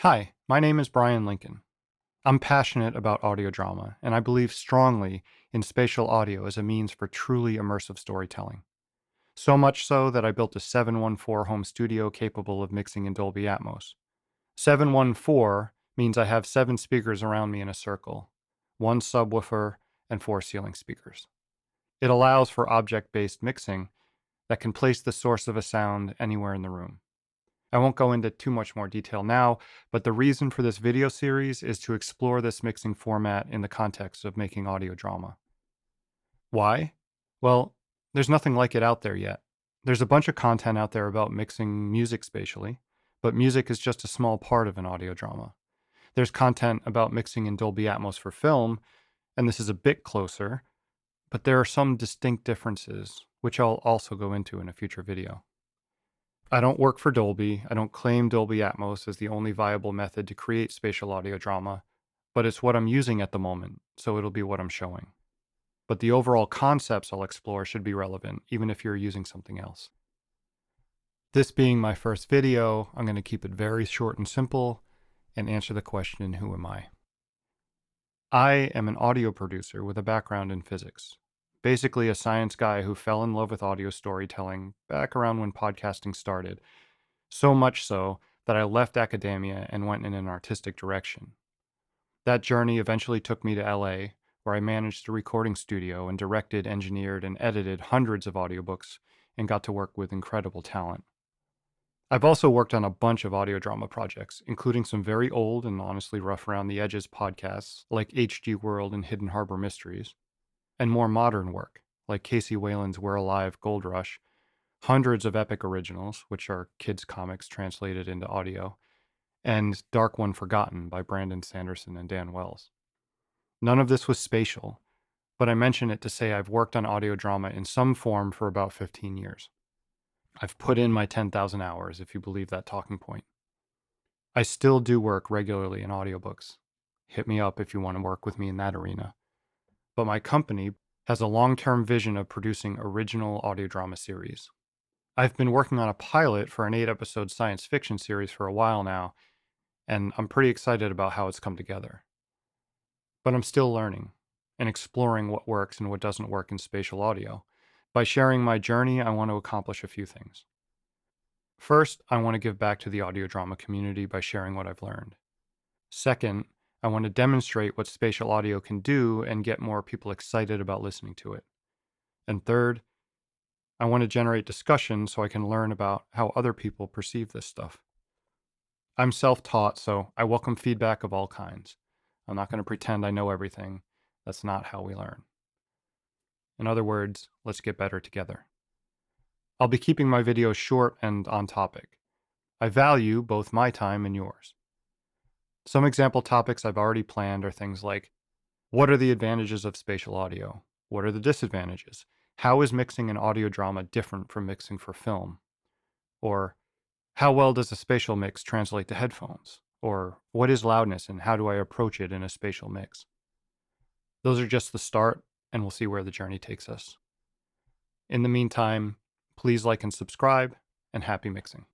Hi, my name is Bryan Lincoln. I'm passionate about audio drama, and I believe strongly in spatial audio as a means for truly immersive storytelling. So much so that I built a 714 home studio capable of mixing in Dolby Atmos. 714 means I have 7 speakers around me in a circle, 1 subwoofer, and 4 ceiling speakers. It allows for object based mixing that can place the source of a sound anywhere in the room. I won't go into too much more detail now, but the reason for this video series is to explore this mixing format in the context of making audio drama. Why? Well, there's nothing like it out there yet. There's a bunch of content out there about mixing music spatially, but music is just a small part of an audio drama. There's content about mixing in Dolby Atmos for film, and this is a bit closer, but there are some distinct differences, which I'll also go into in a future video. I don't work for Dolby. I don't claim Dolby Atmos as the only viable method to create spatial audio drama, but it's what I'm using at the moment, so it'll be what I'm showing. But the overall concepts I'll explore should be relevant, even if you're using something else. This being my first video, I'm going to keep it very short and simple and answer the question, who am I? I am an audio producer with a background in physics. Basically, a science guy who fell in love with audio storytelling back around when podcasting started. So much so that I left academia and went in an artistic direction. That journey eventually took me to LA, where I managed a recording studio and directed, engineered, and edited hundreds of audiobooks and got to work with incredible talent. I've also worked on a bunch of audio drama projects, including some very old and honestly rough around the edges podcasts like HG World and Hidden Harbor Mysteries, and more modern work like Casey Whalen's We're Alive Gold Rush, hundreds of epic originals, which are kids' comics translated into audio, and Dark One Forgotten by Brandon Sanderson and Dan Wells. None of this was spatial, but I mention it to say I've worked on audio drama in some form for about 15 years. I've put in my 10,000 hours, if you believe that talking point. I still do work regularly in audiobooks. Hit me up if you want to work with me in that arena. But my company has a long-term vision of producing original audio drama series. I've been working on a pilot for an 8-episode science fiction series for a while now, and I'm pretty excited about how it's come together. But I'm still learning and exploring what works and what doesn't work in spatial audio. By sharing my journey, I want to accomplish a few things. First, I want to give back to the audio drama community by sharing what I've learned. Second, I want to demonstrate what spatial audio can do and get more people excited about listening to it. And third, I want to generate discussion so I can learn about how other people perceive this stuff. I'm self-taught, so I welcome feedback of all kinds. I'm not going to pretend I know everything. That's not how we learn. In other words, let's get better together. I'll be keeping my videos short and on topic. I value both my time and yours. Some example topics I've already planned are things like, what are the advantages of spatial audio? What are the disadvantages? How is mixing an audio drama different from mixing for film? Or, how well does a spatial mix translate to headphones? Or, what is loudness and how do I approach it in a spatial mix? Those are just the start, and we'll see where the journey takes us. In the meantime, please like and subscribe, and happy mixing.